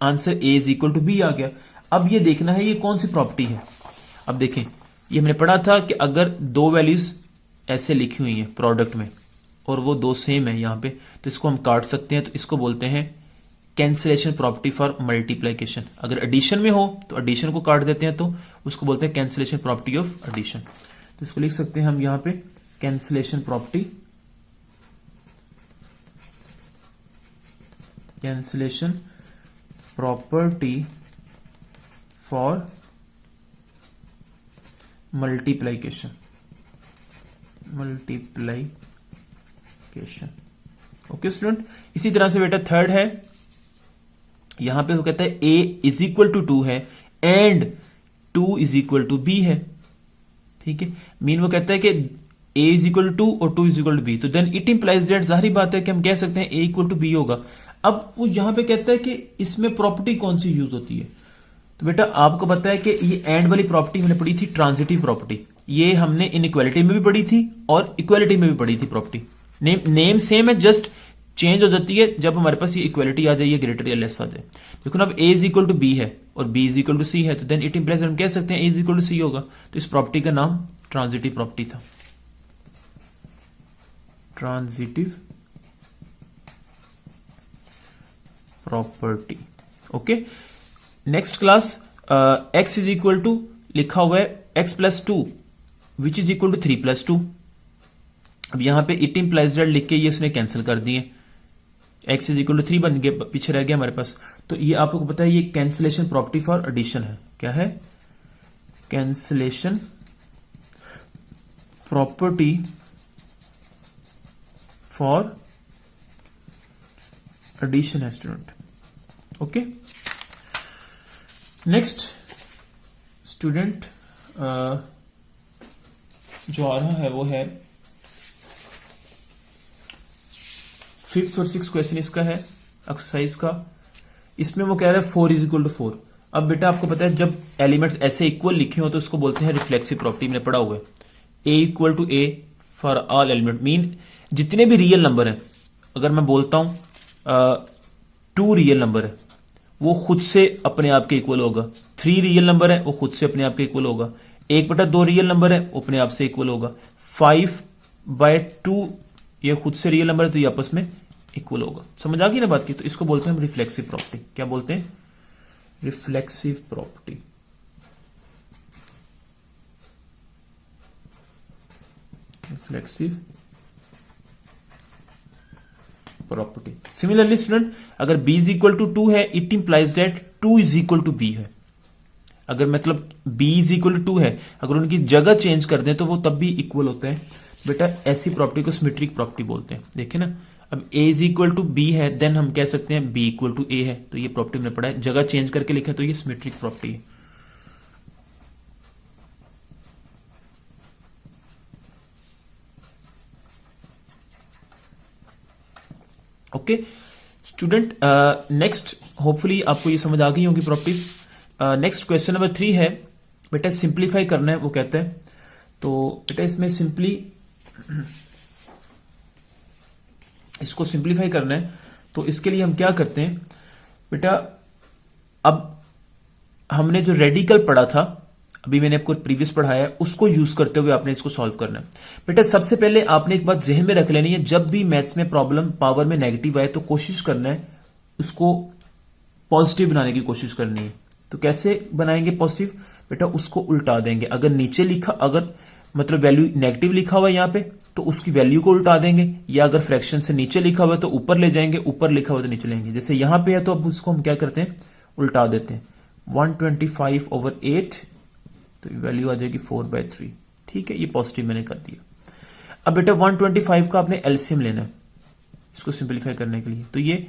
answer a is equal to b आ गया। अब ये देखना है ये कौन सी प्रॉपर्टी है। अब देखें, ये हमने पढ़ा था कि अगर 2 वैल्यूज ऐसे लिखी हुई हैं प्रोडक्ट में और वो 2 सेम है यहां पे, तो इसको हम काट सकते हैं, तो इसको बोलते हैं कैंसिलेशन प्रॉपर्टी फॉर मल्टीप्लिकेशन। अगर एडिशन में हो तो एडिशन को काट देते हैं, तो उसको बोलते हैं कैंसिलेशन प्रॉपर्टी ऑफ एडिशन। तो इसको लिख सकते हैं हम यहां पे cancellation property, cancellation property for multiplication, multiplication. Okay student, इसी तरह से बेटा थर्ड है, यहां पे वो कहता है a इज इक्वल टू 2 है and 2 is equal to b है। ठीक है, मीन वो कहता है कि a इज इक्वल टू 2 और 2 इज इक्वल टू b, तो देन इट इंप्लाइज दैट, जाहिर बात है कि हम कह सकते हैं a इक्वल टू b होगा। अब वो यहां पे कहता है कि इसमें प्रॉपर्टी कौन सी यूज होती है, तो बेटा आपको पता है कि ये एंड वाली प्रॉपर्टी हमने पढ़ी थी ट्रांजिटिव प्रॉपर्टी, ये हमने इनइक्वालिटी में भी पढ़ी थी और इक्वालिटी में भी पढ़ी थी प्रॉपर्टी। नेम सेम है, जस्ट चेंज हो जाती है जब हमारे पास ये इक्वालिटी आ जाए, ये ग्रेटर या लेस आ जाए। देखो ना, अब a is equal to b है और b is equal to c है, तो देन इट इंप्लाइज हम कह सकते हैं a is equal to c होगा, तो इस प्रॉपर्टी का नाम ट्रांजिटिव प्रॉपर्टी था, transitive property. Okay, next class, x is equal to लिखा हुआ है x plus 2 which is equal to 3 plus 2। अब यहां पे इट इंप्लाइज दैट लिख के ये उसने कैंसिल कर दिए, x इज इक्वल टू 3 बन गया, पीछे रह गया हमारे पास। तो ये आपको पता है ये कैंसिलेशन प्रॉपर्टी फॉर एडिशन है। क्या है, कैंसिलेशन प्रॉपर्टी फॉर एडिशन है स्टूडेंट। ओके, नेक्स्ट स्टूडेंट जो आ रहा है वो है 5th और 6th क्वेश्चन इसका है एक्सरसाइज का। इसमें वो कह रहा है 4 इज इक्वल टू 4। अब बेटा आपको पता है जब एलिमेंट्स ऐसे इक्वल लिखे हो तो उसको बोलते हैं रिफ्लेक्सिव प्रॉपर्टी, मैंने पढ़ा हुआ है। a equal to a for all element, mean जितने भी रियल नंबर है, अगर मैं बोलता हूं 2 रियल नंबर है वो खुद से अपने आप के इक्वल होगा, 3 रियल नंबर है वो खुद से अपने आप के इक्वल होगा, 1/2 रियल नंबर है, अपने आप से इक्वल होगा। 5/2 ये खुद से रियल नंबर है, तो ये आपस में इक्वल होगा। समझ आ गई ना बात की? तो इसको बोलते हैं हम रिफ्लेक्सिव प्रॉपर्टी। क्या बोलते हैं? Reflexive property. Reflexive property. Similarly student, अगर b इज इक्वल टू 2 है, it implies that 2 is equal to b है। अगर मतलब b इज इक्वल टू 2 है, अगर उनकी जगह चेंज कर दें तो वो तब भी इक्वल होते हैं। बेटा ऐसी प्रॉपर्टी को सिमेट्रिक प्रॉपर्टी बोलते हैं। देखे ना, अब a is equal to b है, देन हम कह सकते हैं b इक्वल टू a है, तो ये प्रॉपर्टी हमने पढ़ा है। जगह चेंज करके लिखा तो ये सिमेट्रिक प्रॉपर्टी है। ओके स्टूडेंट, नेक्स्ट होपफुली आपको ये समझ आ गई होगी प्रॉपर्टीज। नेक्स्ट क्वेश्चन नंबर 3 है बेटा, सिंप्लीफाई करना है वो कहते हैं। तो बेटा इसमें सिंपली इसको सिंप्लीफाई करना है, तो इसके लिए हम क्या करते हैं बेटा, अब हमने जो रेडिकल पढ़ा था, अभी मैंने आपको प्रीवियस पढ़ाया है, उसको यूज करते हुए आपने इसको सॉल्व करना है। बेटा सबसे पहले आपने एक बात जहन में रख लेनी है, जब भी मैथ्स में प्रॉब्लम पावर में नेगेटिव आए तो कोशिश करना है उसको पॉजिटिव बनाने की कोशिश करनी है। तो कैसे बनाएंगे पॉजिटिव? बेटा उसको उल्टा देंगे। अगर नीचे लिखा, अगर मतलब वैल्यू नेगेटिव लिखा हुआ है यहां पे, तो उसकी वैल्यू को उल्टा देंगे, या अगर फ्रैक्शन से नीचे लिखा हुआ है तो ऊपर ले जाएंगे, ऊपर लिखा हुआ तो नीचे लेंगे। जैसे यहां पे है तो अब उसको हम क्या करते हैं, उल्टा देते हैं। 125/8, तो वैल्यू आ जाएगी 4/3। ठीक है, ये पॉजिटिव मैंने कर दिया। अब बेटा 125 का आपने एलसीएम लेना है इसको सिंप्लीफाई करने के लिए। तो ये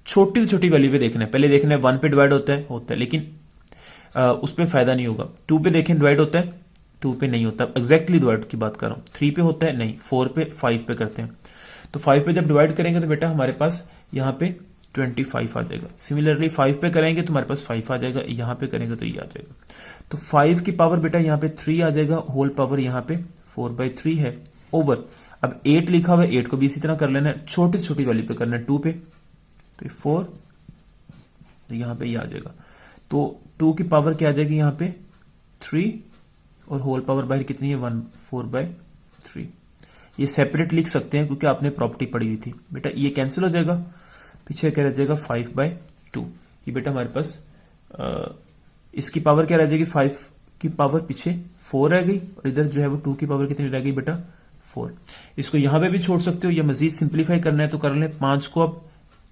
छोटी से छोटी वैल्यू पे देखना है। पहले देखना है 1 पे डिवाइड होता है, लेकिन उस पर फायदा नहीं होगा। 2 पे देखें डिवाइड होता है, 2 पे नहीं होता। एग्जैक्टली डिवाइड की बात कर रहा हूं। 3 पे होता है नहीं, 4 पे, 5 पे करते हैं। तो 5 पे जब डिवाइड करेंगे तो बेटा हमारे पास यहां पे 25 आ जाएगा। सिमिलरली 5 पे करेंगे तो हमारे पास 5 आ जाएगा, यहां पे करेंगे तो ये आ जाएगा। तो 5 की पावर बेटा यहां पे 3 आ जाएगा, होल पावर यहां पे 4/3 है, ओवर। अब 8 लिखा हुआ है, 8 को भी इसी तरह कर लेना है, छोटी छोटी वैल्यू पे करना है। 2 पे तो 4, तो यहां पे ये आ जाएगा। तो 2 की पावर क्या आ जाएगी यहां पे 3, और होल पावर बाहर कितनी है 1, 4/3। ये सेपरेट लिख सकते हैं क्योंकि आपने प्रॉपर्टी पढ़ी हुई थी। बेटा ये कैंसिल हो जाएगा, पीछे क्या रह जाएगा 5/2। ये बेटा हमारे पास इसकी पावर क्या रह जाएगी, 5 की पावर पीछे 4 रह गई, और इधर जो है वो 2 की पावर कितनी रह गई बेटा 4। इसको यहां पे भी छोड़ सकते हो, या मजीद सिंप्लीफाई करना है तो कर ले। 5 को अब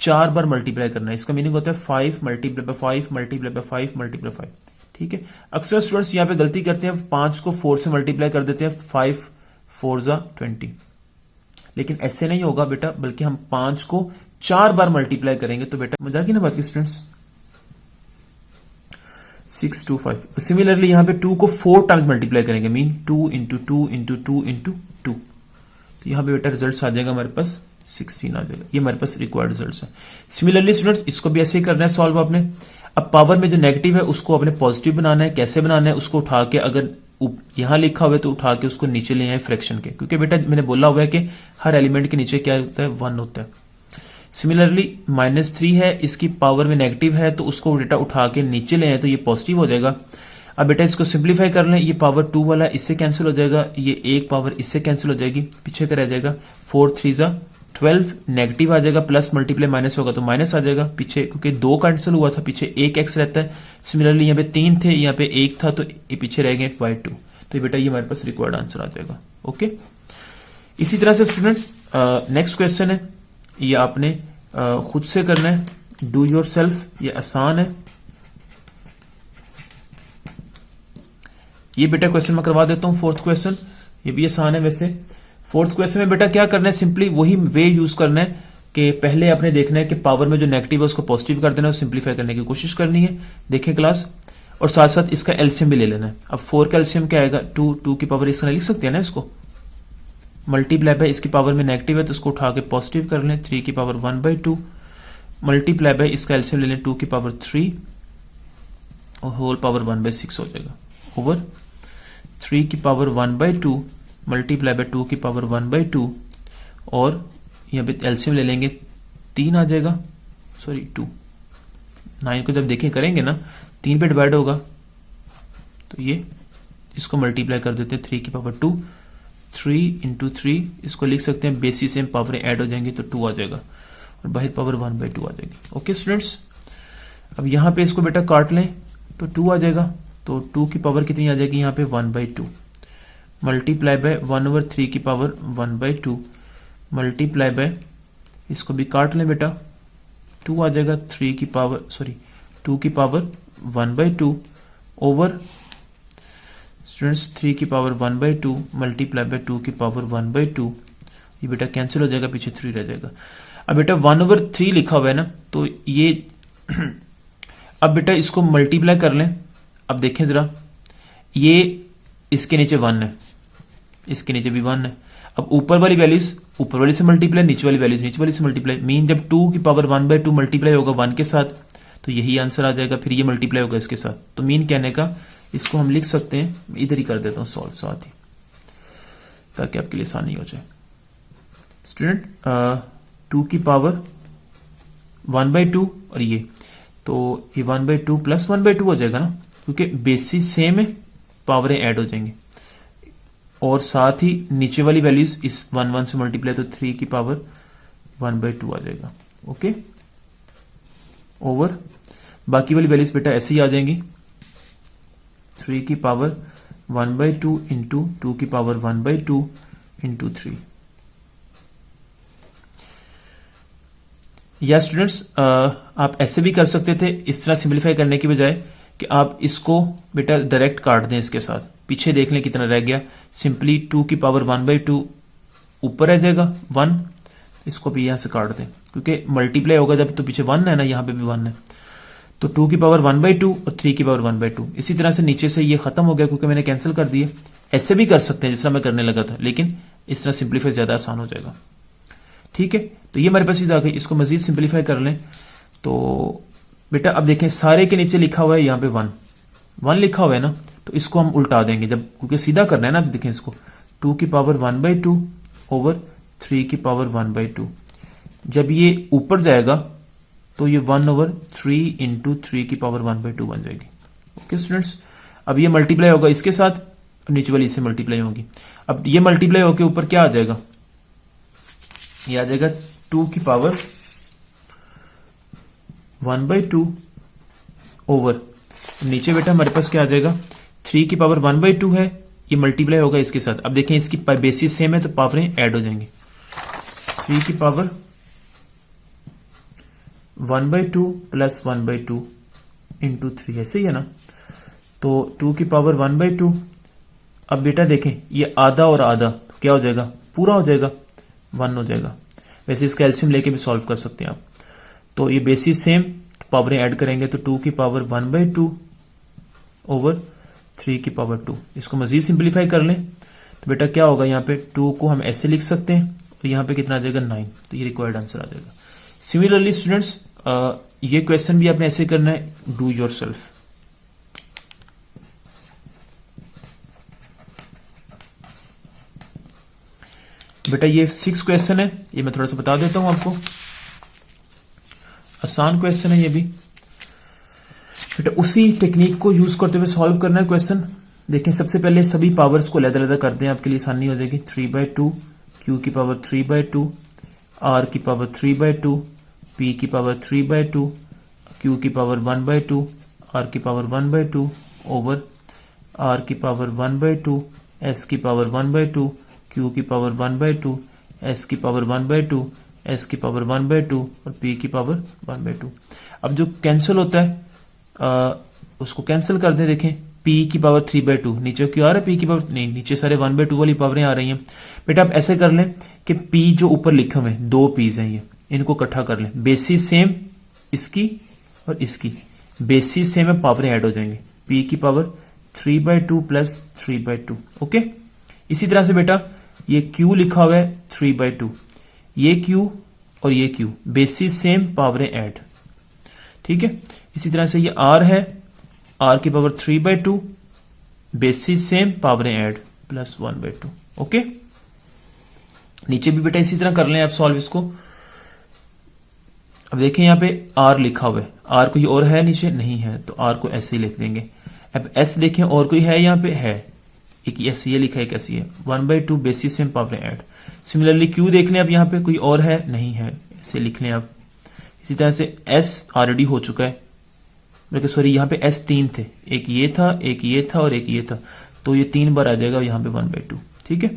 4 बार मल्टीप्लाई करना है। इसका मीनिंग होता है 5 multiply by 5 multiply by 5 multiply 5। ठीक है, अक्सर स्टूडेंट्स यहां पे गलती करते हैं, 5 को 4 से मल्टीप्लाई कर देते हैं, 5 4 जा 20। लेकिन ऐसे नहीं होगा बेटा, बल्कि हम 5 को 4 बार मल्टीप्लाई करेंगे। तो बेटा मजा की ना बात की स्टूडेंट्स, 625। सिमिलरली यहां पे 2 को 4 टाइम्स मल्टीप्लाई करेंगे, मीन 2 इंटू 2 इंटू 2 इंटू 2। तो यहां पे बेटा रिजल्ट आ जाएगा हमारे पास 16 आ जाएगा। ये हमारे पास रिक्वायर्ड रिजल्ट है। सिमिलरली स्टूडेंट्स इसको भी ऐसे ही करना है सॉल्व आपने। अब पावर में जो नेगेटिव है उसको आपने पॉजिटिव बनाना है। कैसे बनाना है, उसको उठा के, अगर यहां लिखा हुआ है तो उठा के उसको नीचे ले आए फ्रैक्शन के, क्योंकि बेटा मैंने बोला हुआ है कि हर एलिमेंट के नीचे क्या होता है 1 होता है। सिमिलरली -3 है, इसकी पावर में नेगेटिव है, तो उसको बेटा उठा के नीचे ले आए तो ये पॉजिटिव हो जाएगा। अब बेटा इसको सिंप्लीफाई कर लें, ये पावर 2 वाला इससे कैंसिल हो जाएगा, ये एक पावर इससे कैंसिल हो जाएगी, पीछे का रह जाएगा 4 3 जा 12, नेगेटिव आ जाएगा, प्लस मल्टीप्लाई माइनस होगा तो माइनस आ जाएगा पीछे, क्योंकि 2 कैंसिल हुआ था, पीछे एक एक्स रहता है। सिमिलरली यहाँ पे 3 थे, यहाँ पे 1 था, तो ये पीछे रह गए y2। तो बेटा ये हमारे पास रिक्वायर्ड आंसर आ जाएगा। ओके, इसी तरह से स्टूडेंट नेक्स्ट क्वेश्चन है, ये आपने खुद से करना है, डू योर सेल्फ, ये आसान है। ये बेटा क्वेश्चन मैं करवा देता हूं, 4th क्वेश्चन, ये भी आसान है वैसे। 4th क्वेश्चन में बेटा क्या करना है, सिंपली वही वे यूज करना है कि पहले आपने देखना है कि पावर में जो नेगेटिव है उसको पॉजिटिव कर देना है और सिंप्लीफाई करने की कोशिश करनी है। देखें क्लास, और साथ साथ इसका एलसीएम भी ले लेना है। अब 4 का एलसीएम क्या आएगा 2 की पावर इसका लिख सकते हैं ना, इसको मल्टीप्लाई बाय, इसकी पावर में नेगेटिव है तो उसको उठा के पॉजिटिव कर लें, 3 की पावर 1/2 मल्टीप्लाई बाय इसका एलसीएम ले लें 2 की पावर 3 और होल पावर 1/6 हो जाएगा, ओवर 3 की पावर 1/2 मल्टीप्लाई बाय 2 की पावर 1/2, और यहाँ पे एलसीएम ले लेंगे 3 आ जाएगा, सॉरी 2। 9 को जब देखें करेंगे ना 3 पे डिवाइड होगा तो ये इसको मल्टीप्लाई कर देते हैं 3 की पावर 2, 3 इंटू 3 इसको लिख सकते हैं, बेसिस सेम पावर ऐड हो जाएंगी तो 2 आ जाएगा और बाहर पावर 1/2 आ जाएगी। ओके स्टूडेंट्स, अब यहां पे इसको बेटा काट लें तो 2 आ जाएगा, तो 2 की पावर कितनी आ जाएगी यहाँ पे 1/2 मल्टीप्लाई बाय 1/3 की पावर 1/2 मल्टीप्लाई बाय, इसको भी काट लें बेटा, 2 आ जाएगा 2 की पावर 1/2 ओवर स्टूडेंट्स 3 की पावर 1/2 मल्टीप्लाई बाय 2 की पावर 1/2, ये बेटा कैंसिल हो जाएगा, पीछे 3 रह जाएगा। अब बेटा 1/3 लिखा हुआ है ना, तो ये अब बेटा इसको मल्टीप्लाई कर लें। अब देखें जरा, ये इसके नीचे 1 है, इसके नीचे भी 1 है। अब ऊपर वाली वैल्यूज ऊपर वाली से मल्टीप्लाई, नीचे वाली वैल्यूज नीचे वाली से मल्टीप्लाई, मीन जब 2 की पावर 1/2 मल्टीप्लाई होगा 1 के साथ तो यही आंसर आ जाएगा, फिर ये मल्टीप्लाई होगा इसके साथ। तो मीन कहने का इसको हम लिख सकते हैं, इधर ही कर देता हूं सॉल्व साथ ही, ताकि आपके लिए आसानी हो जाए। स्टूडेंट 2 की पावर 1/2 और ये, तो ये 1/2 प्लस 1/2 हो जाएगा ना, क्योंकि बेसिस सेम है, पावरें ऐड हो जाएंगी और साथ ही नीचे वाली वैल्यूज इस 1 से मल्टीप्लाई, तो 3 की पावर 1/2 आ जाएगा। ओके, ओवर बाकी वाली वैल्यूज बेटा ऐसे ही आ जाएंगी, 3 की पावर 1/2 इंटू 2 की पावर 1/2 इंटू 3। या स्टूडेंट्स आप ऐसे भी कर सकते थे, इस तरह सिंप्लीफाई करने की बजाय कि आप इसको बेटा डायरेक्ट काट दें इसके साथ, पीछे देख लें कितना रह गया, सिंपली 2 की पावर 1/2 ऊपर रह जाएगा 1, इसको भी यहां से काट दें, क्योंकि मल्टीप्लाई होगा जब तो पीछे 1 है ना, यहां पे भी 1 है, तो 2 की पावर 1/2 और 3 की पावर 1/2। इसी तरह से नीचे से ये खत्म हो गया क्योंकि मैंने कैंसिल कर दिए। ऐसे भी कर सकते हैं जिस तरह मैं करने लगा था, लेकिन इस तरह सिंप्लीफाई ज्यादा आसान हो जाएगा। ठीक है, तो ये हमारे पास सीधा आ गई, इसको मजीद सिंप्लीफाई कर लें तो बेटा अब देखें सारे के नीचे लिखा हुआ है यहाँ पे 1 लिखा हुआ है ना, तो इसको हम उल्टा देंगे जब, क्योंकि सीधा करना है ना। देखें इसको 2 की पावर 1/2 ओवर 3 की पावर 1/2, जब ये ऊपर जाएगा तो ये 1/3 इंटू 3 की पावर 1/2 बन जाएगी। ओके स्टूडेंट्स, अब ये मल्टीप्लाई होगा इसके साथ और नीचे वाली इससे मल्टीप्लाई होगी। अब ये मल्टीप्लाई होकर ऊपर क्या आ जाएगा, ये आ जाएगा 2 की पावर 1/2 ओवर, नीचे बेटा हमारे पास क्या आ जाएगा, 3 की पावर 1/2 है, ये मल्टीप्लाई होगा इसके साथ। अब देखें इसकी बेसिस सेम है तो पावरें ऐड हो जाएंगी, 3 की पावर 1/2 प्लस 1/2 इंटू 3, ऐसे ही है ना, तो 2 की पावर 1/2। अब बेटा देखें ये आधा और आधा तो क्या हो जाएगा, पूरा हो जाएगा, 1 हो जाएगा। वैसे इसका एलसीएम लेके भी सॉल्व कर सकते हैं आप। तो ये बेसिस सेम, पावरें ऐड करेंगे तो 2 की पावर 1/2 ओवर 3 की पावर 2। इसको मजीद सिंप्लीफाई कर लें तो बेटा क्या होगा, यहाँ पे 2 को हम ऐसे लिख सकते हैं और यहाँ पे कितना आ जाएगा 9, तो ये रिक्वायर्ड आंसर आ जाएगा। सिमिलरली स्टूडेंट्स ये क्वेश्चन भी आपने ऐसे करना है, डू योरसेल्फ। बेटा ये 6 क्वेश्चन है, ये मैं थोड़ा सा बता देता हूं आपको, आसान क्वेश्चन है ये भी। बेटा उसी टेक्निक को यूज करते हुए सॉल्व करना है क्वेश्चन। देखें सबसे पहले सभी पावर्स को अलग-अलग करते हैं, आपके लिए आसानी हो जाएगी। 3/2, Q की पावर 3/2, R की पावर 3/2, P की पावर 3/2, Q की पावर 1/2, R की पावर 1/2 ओवर R की पावर 1/2, S की पावर 1/2, Q की पावर 1/2, S की पावर 1/2, S की पावर 1/2 और P की पावर 1/2। अब जो कैंसिल होता है उसको कैंसिल कर दें। देखें P की पावर 3/2, नीचे क्यों आ रहा है P की पावर, नहीं नीचे सारे 1/2 वाली पावरें आ रही हैं। बेटा आप ऐसे कर लें कि P जो ऊपर लिखे हुए हैं 2 P's हैं, ये इनको इकट्ठा कर लें, बेसिस सेम इसकी और इसकी बेसिस सेम है, पावरें ऐड हो जाएंगी। P की पावर 3/2 प्लस 3/2। ओके, इसी तरह से बेटा ये Q लिखा हुआ है 3/2, ये Q और ये Q बेसिस सेम, पावरें ऐड। ठीक है, इसी तरह से ये R है, R की पावर 3/2 बेसिस सेम, पावरें ऐड प्लस 1/2। ओके, नीचे भी बेटा इसी तरह कर लें आप सॉल्व इसको। अब देखें यहां पे R लिखा हुआ है, R कोई और है नीचे, नहीं है, तो R को ऐसे ही लिख देंगे। अब S देखें और कोई है यहां पे, है, एक ऐसी ये लिखा है, एक ऐसी है, 1/2 basis same power add. Similarly Q देख लें अब यहाँ पे कोई और है नहीं है, इसे लिख लें आप। इसी तरह से एस ऑलरेडी हो चुका है, बल्कि सॉरी यहाँ पे एस 3 थे, एक ये था, एक ये था और एक ये था, तो ये 3 बार आ जाएगा यहाँ पे 1/2, ठीक है।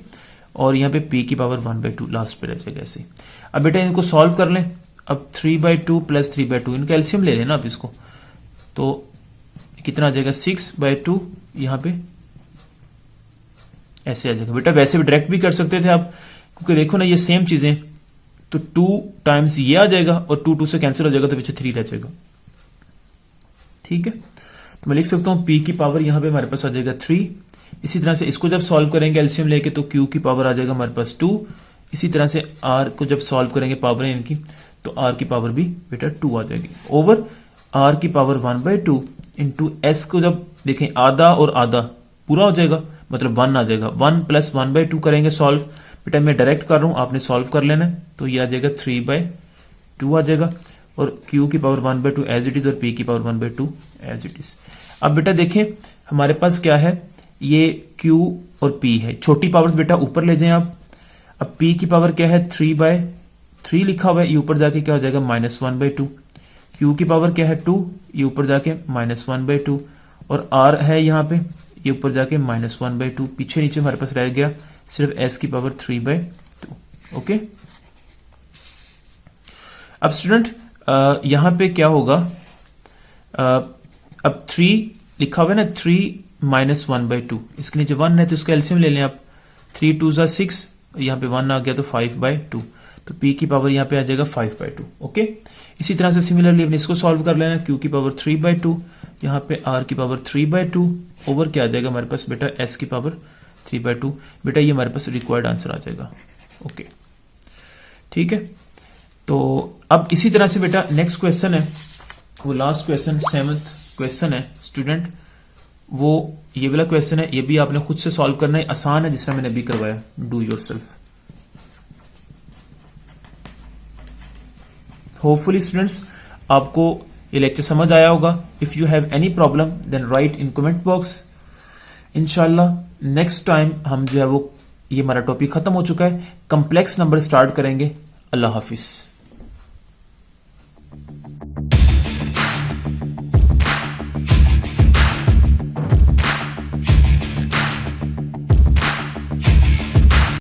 और यहाँ पे p की पावर 1/2 लास्ट पे रह जाएगा ऐसे। अब बेटा इनको सॉल्व कर लें। अब 3/2 प्लस 3/2 इनका एलसीएम ले लेना अब इसको, तो कितना आ जाएगा 6/2, यहाँ पे ऐसे आ जाएगा। बेटा वैसे भी डायरेक्ट भी कर सकते थे आप, क्योंकि देखो ना ये सेम चीजें, तो 2 टाइम्स ये आ जाएगा और 2 से कैंसिल हो जाएगा, तो पीछे 3 रह जाएगा, ठीक है। तो मैं लिख सकता हूं p की पावर यहां पे हमारे पास आ जाएगा 3। इसी तरह से इसको जब सॉल्व करेंगे एलसीएम लेके, तो q की पावर आ जाएगा हमारे पास 2। इसी तरह से r को जब सॉल्व करेंगे पावर इनकी, तो r की पावर भी बेटा 2 आ जाएगी ओवर r की पावर 1/2 इंटू s को जब देखें आधा और आधा पूरा हो जाएगा, मतलब 1 आ जाएगा। 1 प्लस 1/2 करेंगे सॉल्व, बेटा मैं डायरेक्ट कर रहा हूं, आपने सॉल्व कर लेना है, तो ये आ जाएगा 3/2 आ जाएगा, और q की पावर 1/2 एज इट इज और p की पावर 1/2 एज इट इज। अब बेटा देखें हमारे पास क्या है, ये q और p है, छोटी पावर्स बेटा ऊपर ले जाएं आप। अब p की पावर क्या है 3/3 लिखा हुआ है, ये ऊपर जाके क्या हो जाएगा -1/2। q की पावर क्या है 2, ये ऊपर जाके -1/2, और r है यहाँ पे, ये ऊपर जाके -1/2, पीछे नीचे हमारे पास रह गया सिर्फ s की पावर 3/2। ओके, अब स्टूडेंट यहां पे क्या होगा, अब 3 लिखा हुआ है ना, 3 - 1/2, इसके नीचे 1 है तो इसका एलसीएम ले लें आप। 3 2 = 6, यहाँ पे 1 आ गया तो 5/2, तो p की पावर यहाँ पे आ जाएगा 5/2। ओके, इसी तरह से सिमिलरली अपने इसको सॉल्व कर लेना, q की पावर 3/2, यहाँ पे r की पावर 3/2 ओवर क्या आ जाएगा हमारे पास बेटा s की पावर 3/2। बेटा ये हमारे पास रिक्वायर्ड आंसर आ जाएगा। ओके, ठीक है। तो अब इसी तरह से बेटा नेक्स्ट क्वेश्चन है, वो लास्ट क्वेश्चन 7th क्वेश्चन है स्टूडेंट, वो ये वाला क्वेश्चन है, ये भी आपने खुद से सॉल्व करना है, आसान है जिससे मैंने अभी करवाया, डू योरसेल्फ। होपफुली स्टूडेंट्स आपको ये लेक्चर समझ आया होगा। If you have any problem then write in comment box. इंशाल्लाह नेक्स्ट टाइम हम जो है वो, ये हमारा टॉपिक खत्म हो चुका है, कॉम्प्लेक्स नंबर स्टार्ट करेंगे। अल्लाह हाफिज।